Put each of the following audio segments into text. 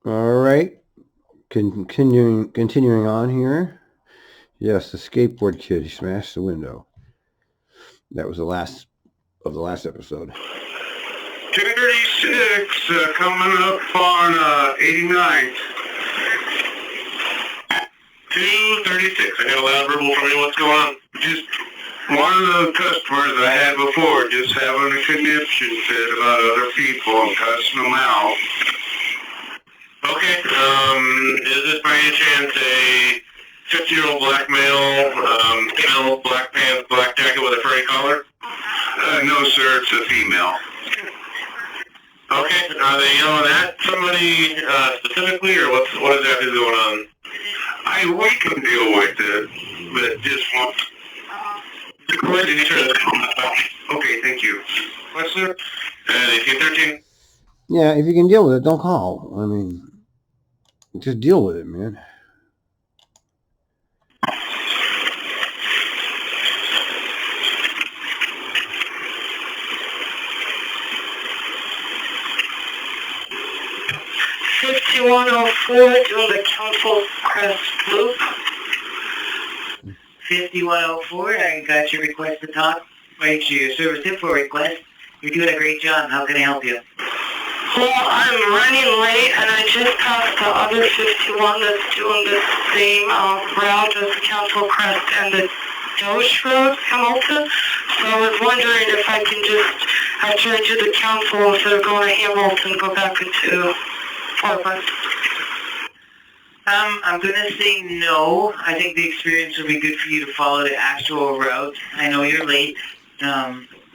All right. Continuing on here. Yes, the skateboard kid smashed the window. That was the last of the last episode. 236 coming up on 89th. 236. I got a loud verbal from you. What's going on? Just one of the customers that I had before just having a conniption fit about other people and cussing them out. Okay. Is this by any chance a 50-year-old black male, black pants, black jacket with a furry collar? No, sir. It's a female. Okay. Are they yelling at somebody specifically, or what exactly is going on? We can deal with it, but just want to go ahead and answer. Okay, thank you. What, sir? 1813? Yeah, if you can deal with it, don't call. I mean, just deal with it, man. doing the Council Crest Loop. 5104, I got your request to talk. Wait, your service info request. You're doing a great job. How can I help you? Well, I'm running late, and I just passed the other 51 that's doing the same route as the Council Crest and the Doge Road, Hamilton. So I was wondering if I can just turn to the Council instead of going to Hamilton, go back into Portland. I'm going to say no. I think the experience will be good for you to follow the actual route. I know you're late.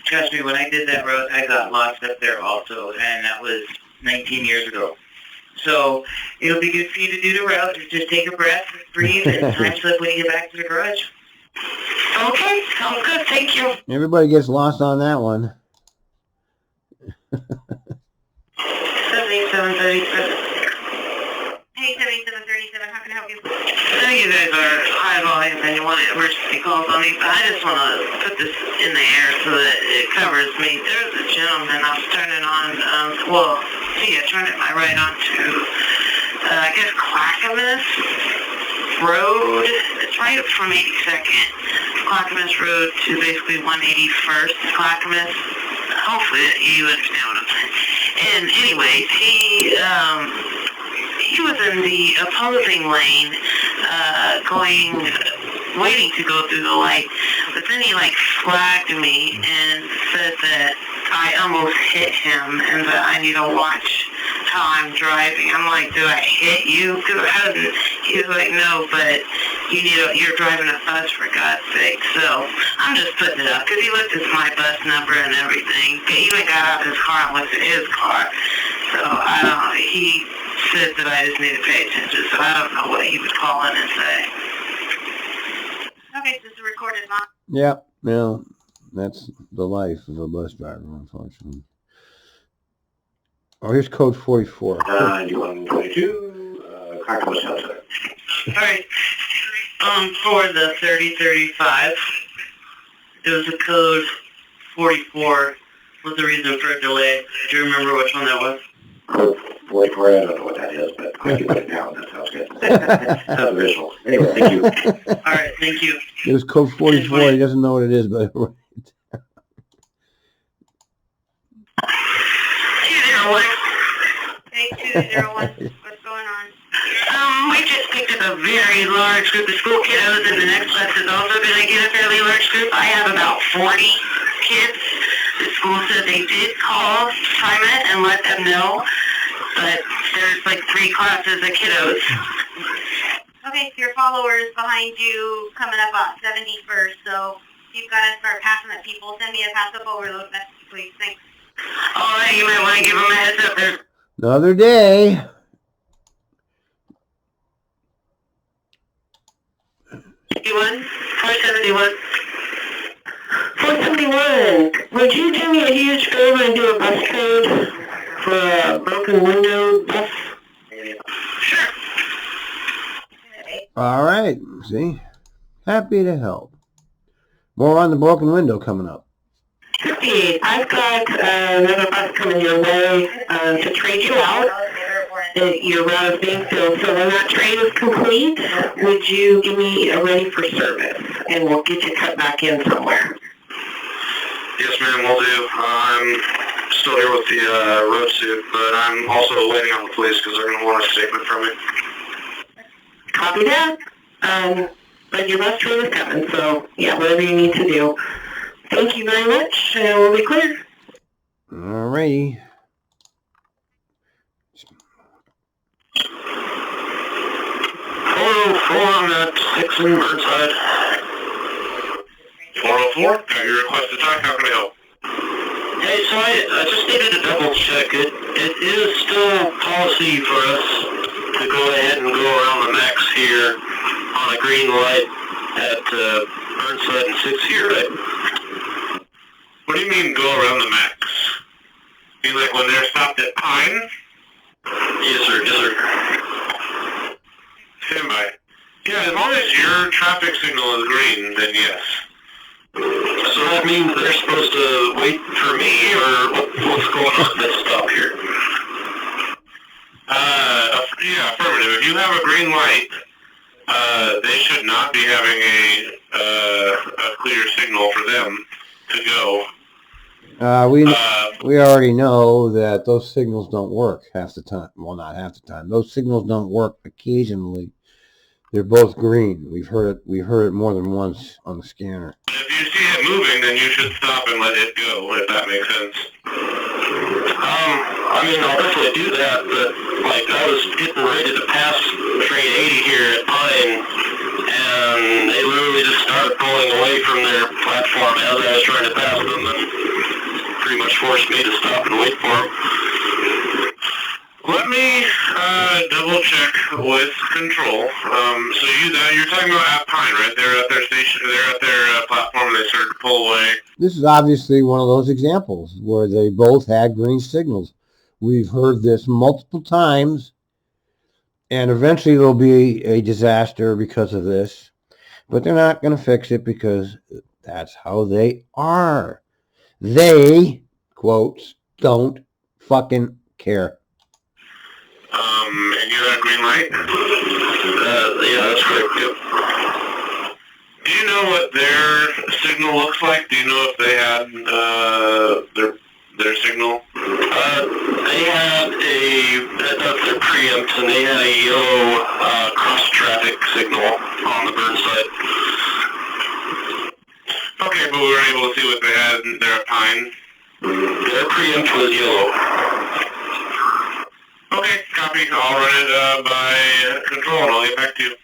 Trust me, when I did that route, I got lost up there also, and that was 19 years ago. So it'll be good for you to do the route. Just take a breath, breathe, and time slip when you get back to the garage. Okay, sounds good. Thank you. Everybody gets lost on that one. 7737. Hey, 7737, how can I help you? I know you guys are high volume and you want emergency calls on me, but I just want to put this in the air so that it covers me. There's a gentleman I was turning on, turning my right onto, I guess, Clackamas Road. It's right up from 82nd. Clackamas Road to basically 181st Clackamas. Hopefully you understand what I'm saying. And anyways, he was in the opposing lane, waiting to go through the light, but then he flagged me and said that I almost hit him and that I need to watch how I'm driving. I'm like, did I hit you? Because I hadn't. He was like, no, but you're driving a bus for God's sake. So I'm just putting it up because he looked at my bus number and everything. He even got out of his car and looked at his car. So I don't know. He said that I just need to pay attention, so I don't know what he would call in and say. Okay, this is a recorded line. Yeah, well, that's the life of a bus driver, unfortunately. Oh, here's code 44. 9122, Clackamas House. Alright, for the 3035, there was a code 44. What's the reason for a delay? Do you remember which one that was? Code 44, I don't know what that is, but I can put it down. That sounds good. Sounds visual. Anyway, thank you. Alright, thank you. It was code 44. He doesn't know what it is, but... 201. Hey, 201, what's going on? We just picked up a very large group of school kiddos, and the next bus is also going to get a fairly large group. I have about 40 kids. The school said they did call TriMet and let them know, but there's 3 classes of kiddos. Okay, your followers behind you coming up on 71st, so you've got to start passing at people. Send me a pass-up overload message, please. Thanks. All right, you might want to give them a heads up. There's Another day. 471. 471. Would you do me a huge favor and do a bus code for a broken window bus? Sure. All right, see? Happy to help. More on the broken window coming up. 58. I've got another bus coming your way to trade you out. your route is being filled. So when that train is complete, would you give me a ready for service? And we'll get you cut back in somewhere. Yes, ma'am, will do. I'm still here with the road suit, but I'm also waiting on the police because they're going to want a statement from me. Copy that. But your bus train is coming, so yeah, whatever you need to do. Thank you very much, and we'll be clear. Alrighty. 404 on that 6 in Burnside. 404, got your request to talk, how can I help? Hey, so I just needed to double check it. It is still policy for us to go ahead and go around the max here on a green light at Burnside and 6 here, right? What do you mean go around the max? You mean like when they're stopped at Pine? Yes, sir, yes, sir. Stand by. Yeah, as long as your traffic signal is green, then yes. So that means they're supposed to wait for me, or what's going on at this stop here? Yeah, affirmative. If you have a green light, they should not be having a clear signal for them to go. We already know that those signals don't work half the time. Well, not half the time. Those signals don't work occasionally. They're both green. We've heard it more than once on the scanner. If you see it moving, then you should stop and let it go, if that makes sense. I mean, I'll definitely do that, but, like, I was getting ready to pass train 80 here at Pine, and they literally just started pulling away from their platform as I was trying to pass them, and pretty much forced me to stop and wait for them. Let me double check with control. So you're talking about at Pine, right? They're at their station, they're at their platform, and they started to pull away. This is obviously one of those examples where they both had green signals. We've heard this multiple times, and eventually there'll be a disaster because of this. But they're not going to fix it because that's how they are. They, quotes, don't fucking care. And you had a green light? Yeah, that's correct, yep. Do you know what their signal looks like? Do you know if they had their signal? They had that's their preempt, and they had a yellow cross-traffic signal on the Burnside. Okay, but we were able to see what they had there at Pine. Their preempt was yellow. Okay, copy. I'll run it by control, and I'll get back to you.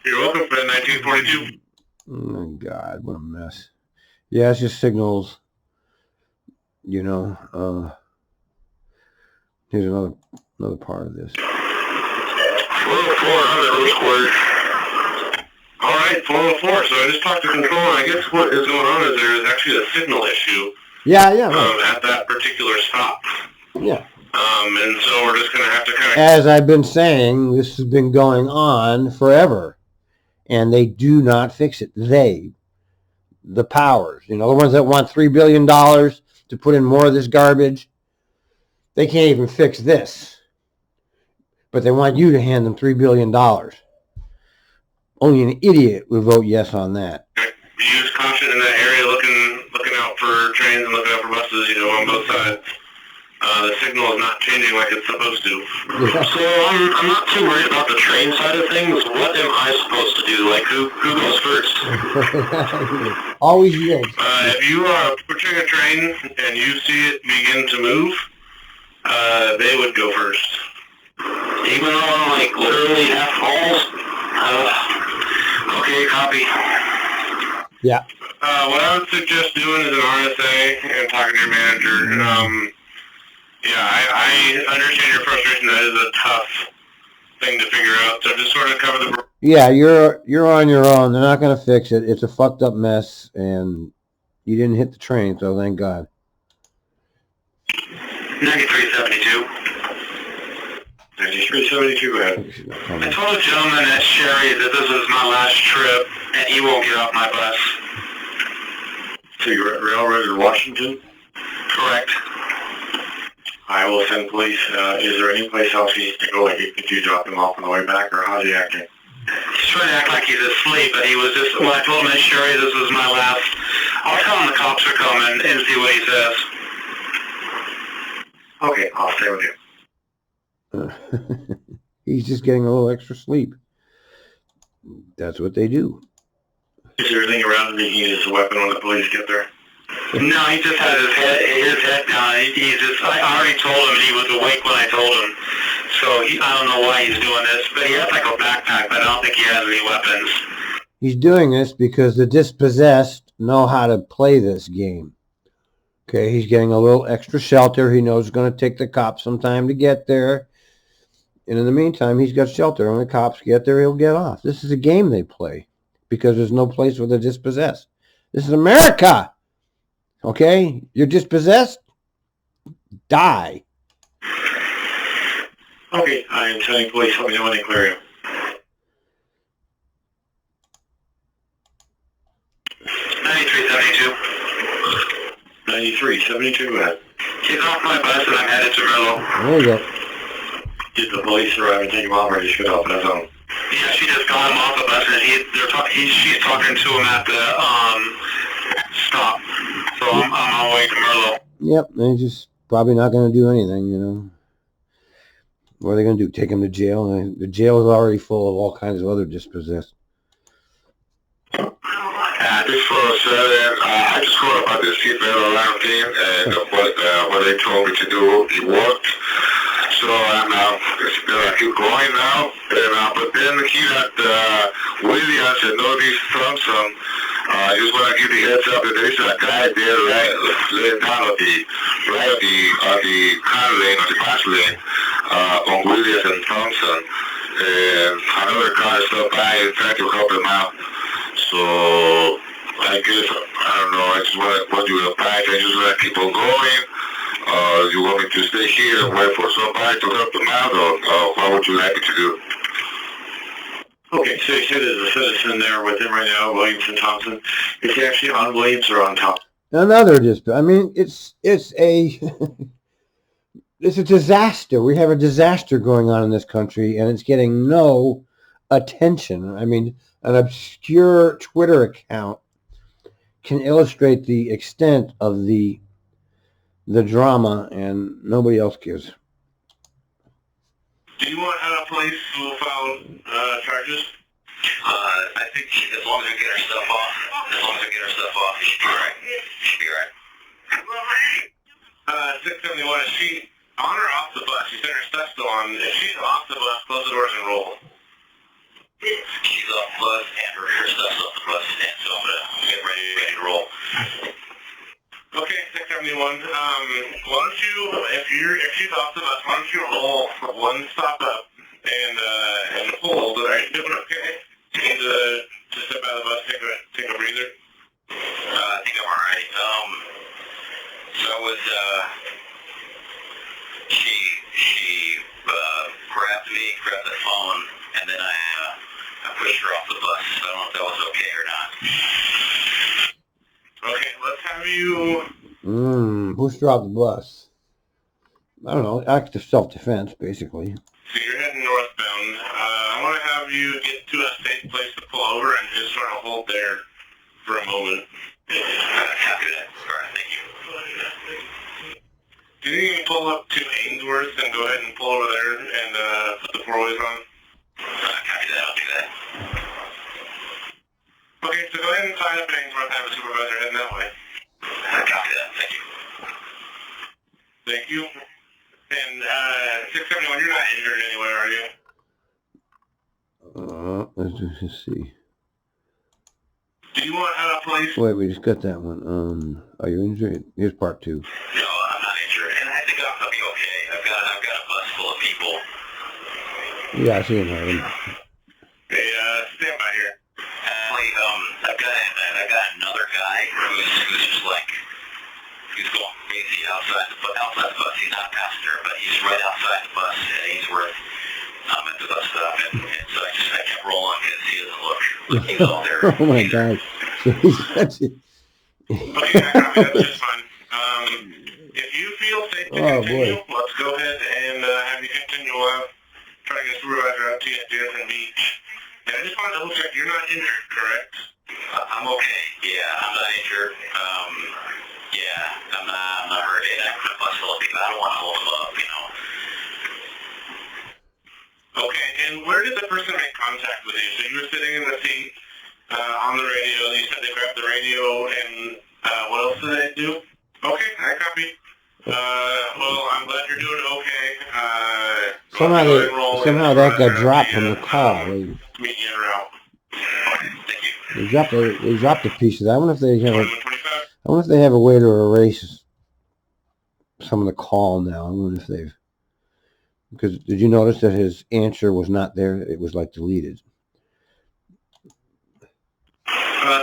You're welcome, Fred, 1942. Oh, my God, what a mess. Yeah, it's just signals. You know, here's another part of this. 404, I'm at Rose Quarter. All right, 404. So I just talked to control, and I guess what is going on is there is actually a signal issue. Yeah, right. At that particular stop. Yeah. And so we're just going to have to kind of... As I've been saying, this has been going on forever, and they do not fix it. The powers, the ones that want $3 billion to put in more of this garbage, they can't even fix this. But they want you to hand them $3 billion. Only an idiot would vote yes on that. Use caution in that area, looking out for trains and looking out for buses, on both sides. The signal is not changing like it's supposed to. Yeah. So I'm not too worried about the train side of things. What am I supposed to do? Like, who goes first? Always yield. If you are pushing a train and you see it begin to move, they would go first. Even though I'm like literally half almost. Okay, copy. Yeah. What I would suggest doing is an RSA and talking to your manager. I understand your frustration. That is a tough thing to figure out. So just sort of cover the... Yeah, you're on your own. They're not going to fix it. It's a fucked up mess, and you didn't hit the train, so thank God. 9372. 9372, go ahead. I told a gentleman at Sherry that this is my last trip, and he won't get off my bus. So you're at Railroad in Washington? Correct. I will send police. Is there any place else he needs to go? Like, could you drop him off on the way back, or how's he acting? He's trying to act like he's asleep, but he was just, when I told him, Sherry, this was my last, I'll tell him the cops are coming and see what he says. Okay, I'll stay with you. He's just getting a little extra sleep. That's what they do. Is there anything around him he uses a weapon when the police get there? No, he just had his head down. He's just, I already told him, and he was awake when I told him. So I don't know why he's doing this, but he has like a backpack, but I don't think he has any weapons. He's doing this because the dispossessed know how to play this game. Okay, he's getting a little extra shelter. He knows it's going to take the cops some time to get there. And in the meantime, he's got shelter. When the cops get there, he'll get off. This is a game they play because there's no place for the dispossessed. This is America. Okay? You're dispossessed? Die. Okay, I am telling police. Let me know when they clear you. 9372. 9372, go ahead. He's off my bus and I'm headed to Merlo. There you go. Did the police arrive and take him off, or just get off that zone? Yeah, she just got him off the bus and she's talking to him at the stop. So I'm on my way to Merlo. Yep, they're just probably not going to do anything, you know. What are they going to do? Take him to jail? The jail is already full of all kinds of other dispossessed. This fellow said, I just called about the seatbelt alarm thing, and what they told me to do, it worked. So I'm gonna keep going now. And, but then he got Williams and Notice Thompson. I just want to give the heads up that there's a guy there laying down on the car lane, on the pass lane, on Williams and Thompson. And another car stopped by and tried to help him out. So I guess, I don't know, I just want you to back and just let people going. You want me to stay here and wait for somebody to help them out, or what would you like me to do? Okay, so you said there's a citizen there with him right now, Williams and Thompson. Is he actually on Williams or on Thompson? Another I mean, it's a it's a disaster. We have a disaster going on in this country, and it's getting no attention. I mean, an obscure Twitter account can illustrate the extent of the drama, and nobody else cares. Do you want police who file charges? I think as long as we get our stuff off, she should be alright. She'll be alright. 671, is she on or off the bus? She said her stuff's still on. If she's off the bus, close the doors and roll. She's off the bus and her stuff's off the bus, and so I'm gonna get ready to roll. Okay, 671. Why don't you, if she's off the bus, why don't you roll one stop up and hold? Are you doing okay? You need to step out of the bus, take a breather. I think I'm alright. So I was she grabbed the phone, and then I pushed her off the bus. I don't know if that was okay or not. Okay, let's have you... Pushed her off the bus. I don't know, act of self-defense, basically. So you're heading northbound. I want to have you get to a safe place to pull over and just sort of hold there for a moment. Copy that. Alright, thank you. Do you need to pull up to Ainsworth and go ahead and pull over there and put the four-ways on? Copy that, I'll do that. Okay, so go ahead and sign up at Ainsworth and have a supervisor heading that way. Copy that, thank you. Thank you. And 671, you're not injured anywhere, are you? Let's see. Do you want police? Wait, we just got that one. Are you injured? Here's part 2. No, I'm not injured, and I think I'll be okay. I've got a bus full of people. Yeah, I see him. Hey, stand by here. I've got another guy who's just like, he's going crazy outside the bus. He's not a passenger, but he's right outside the bus at Ainsworth. I'm at the bus stop, and so I kept rolling because he doesn't look he's all there. Oh my God! So Okay, that's just fine. If you feel feel safe to Oh, continue, boy. let's go ahead and have you continue. Try to get a supervisor out to you at Jensen Beach. And I just want to double check, you're not injured, correct? I'm okay. Yeah, I'm not injured. Yeah, I'm not hurt. And I'm flexible. I don't want to hold him up, you know. Okay, and where did the person make contact with you? So you were sitting in the seat on the radio. You said they grabbed the radio, and what else did they do? Okay, I copy. Well, I'm glad you're doing okay. Somehow that got dropped from the call. Meet you en route. Okay, thank you. They dropped a piece of that. I wonder if they have 2125. I wonder if they have a way to erase some of the call now. I wonder if they've, because did you notice that his answer was not there? It was like deleted.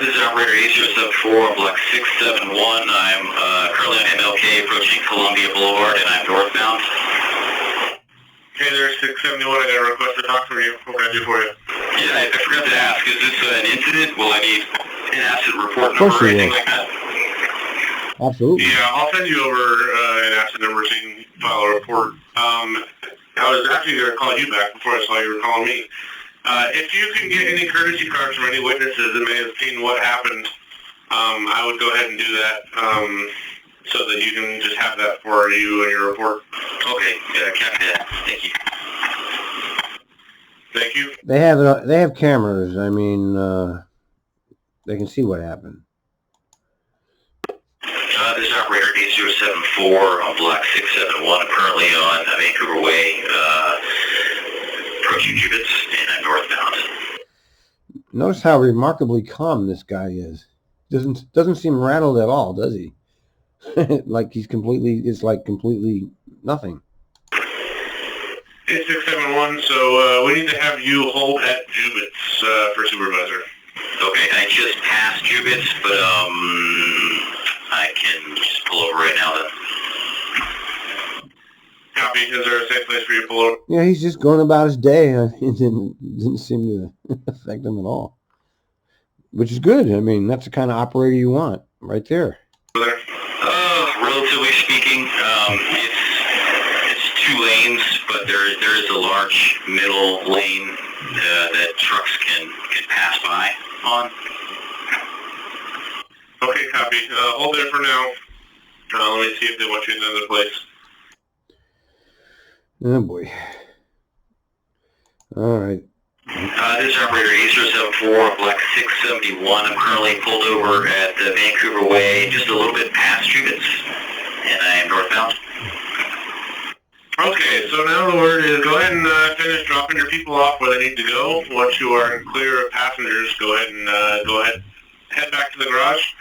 This is operator A074, block 671. I'm currently on MLK approaching Columbia Boulevard, and I'm northbound. Hey there, 671. I got a request to talk from you. What can I do for you? Yeah, I forgot to ask. Is this an incident? Will I need an accident report number or anything like that? Absolutely. Yeah, I'll send you over an accident number so you can file a report. I was actually going to call you back before I saw you were calling me. If you can get any courtesy cards from any witnesses that may have seen what happened, I would go ahead and do that so that you can just have that for you and your report. Okay, copy that. Thank you. Thank you. They have cameras. I mean, they can see what happened. This is operator 8074 on block 671. I'm currently on Vancouver Way, approaching Jubitz, and I'm northbound. Notice how remarkably calm this guy is. Doesn't seem rattled at all, does he? Like it's like completely nothing. 8671, so we need to have you hold at Jubitz for supervisor. Okay, I just passed Jubitz, but I can just pull over right now then. Copy. Is there a safe place for you to pull over? Yeah, he's just going about his day. It didn't seem to affect him at all, which is good. I mean, that's the kind of operator you want, right there. There. Relatively speaking, it's 2 lanes, but there is a large middle lane that trucks can pass by on. Okay, copy. Hold there for now. Let me see if they want you in another place. Oh boy. All right. This is operator 8074, block 671. I'm currently pulled over at the Vancouver Way, just a little bit past Jubitz, and I am northbound. Okay, so now the word is go ahead and finish dropping your people off where they need to go. Once you are clear of passengers, go ahead and head back to the garage.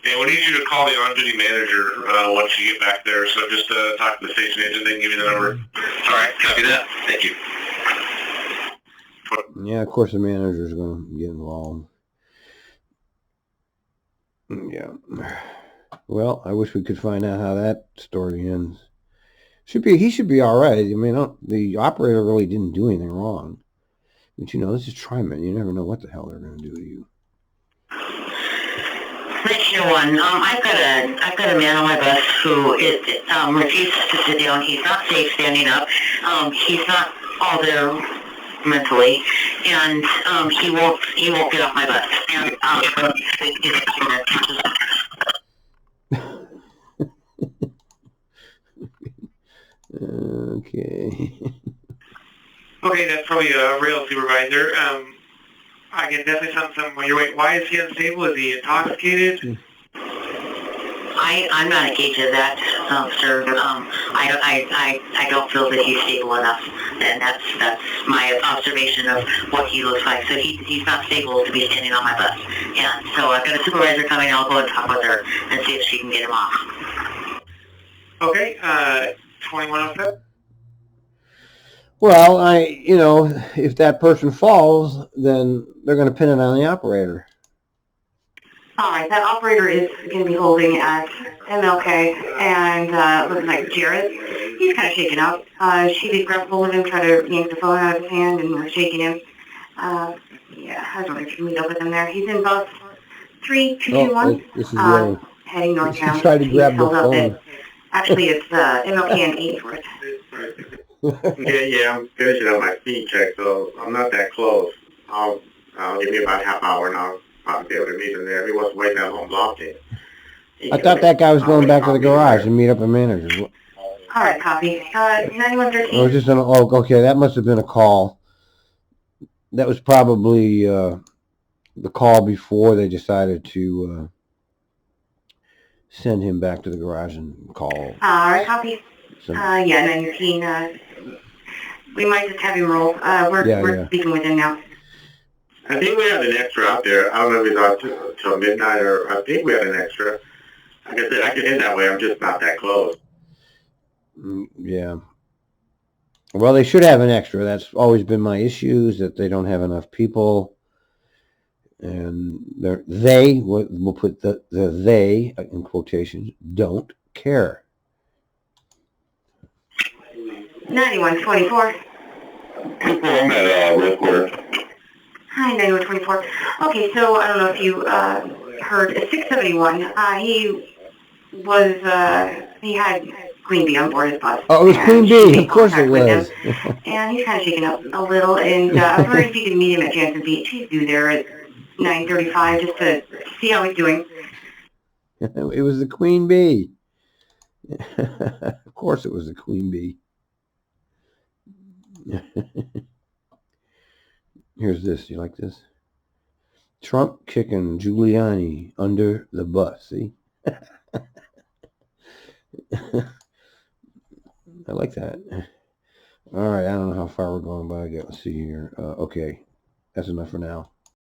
And we need you to call the on-duty manager once you get back there. So just talk to the station agent. They can give you the number. All right, copy that. Thank you. Yeah, of course the manager's going to get involved. Yeah. Well, I wish we could find out how that story ends. He should be all right. I mean, the operator really didn't do anything wrong. But you know, this is TriMet. You never know what the hell they're going to do to you. Section 1, I've got a man on my bus who refuses to sit down. He's not safe standing up. He's not all there mentally, and he won't get off my bus. And Okay. Okay, that's probably a rail supervisor. I can definitely send some on your way. Why is he unstable? Is he intoxicated? I'm not engaged in that, sir. I don't feel that he's stable enough, and that's my observation of what he looks like. So he's not stable to be standing on my bus. And so I've got a supervisor coming. I'll go and talk with her and see if she can get him off. Okay, 2107. Well, if that person falls, then they're going to pin it on the operator. All right, that operator is going to be holding at MLK, and looks like Jared. He's kind of shaken up. She did grab hold of him, try to yank the phone out of his hand, and was shaking him. Yeah, I don't know if you can meet up with him there. He's in bus 3221, This is Ray. heading northbound. She tried to grab the held up phone. Actually, it's MLK and Ainsworth. Yeah, I'm finishing up my speed check, so I'm not that close. I'll give me about half hour and I'll probably be able to meet him there. If he wants to wait that long block it. I thought that guy was going back to the garage and meet up a manager. All right, copy. 9113. Oh, just an, oh, okay, that must have been a call. That was probably the call before they decided to send him back to the garage and call. All right, copy. Yeah, 19. We might just have him roll. We're speaking with him now. I think we have an extra out there. I don't know if it's out till midnight or I think we have an extra. Like I said, I can end that way. I'm just not that close. Yeah. Well, they should have an extra. That's always been my issue, is that they don't have enough people. And we'll put the they in quotations, don't care. 9124. I'm at Redwood. Hi, 9124. Okay, so I don't know if you heard 671. He had Queen Bee on board his bus. Oh, it was Queen Bee. Of course it was. And he's kind of shaken up a little. And I was wondering if you could meet him at Jansen Beach. He's due there at 9:35 just to see how he's doing. It was the Queen Bee. Of course it was the Queen Bee. Here's this. You like this? Trump kicking Giuliani under the bus. See? I like that. All right. I don't know how far we're going, but let's see here. Okay. That's enough for now.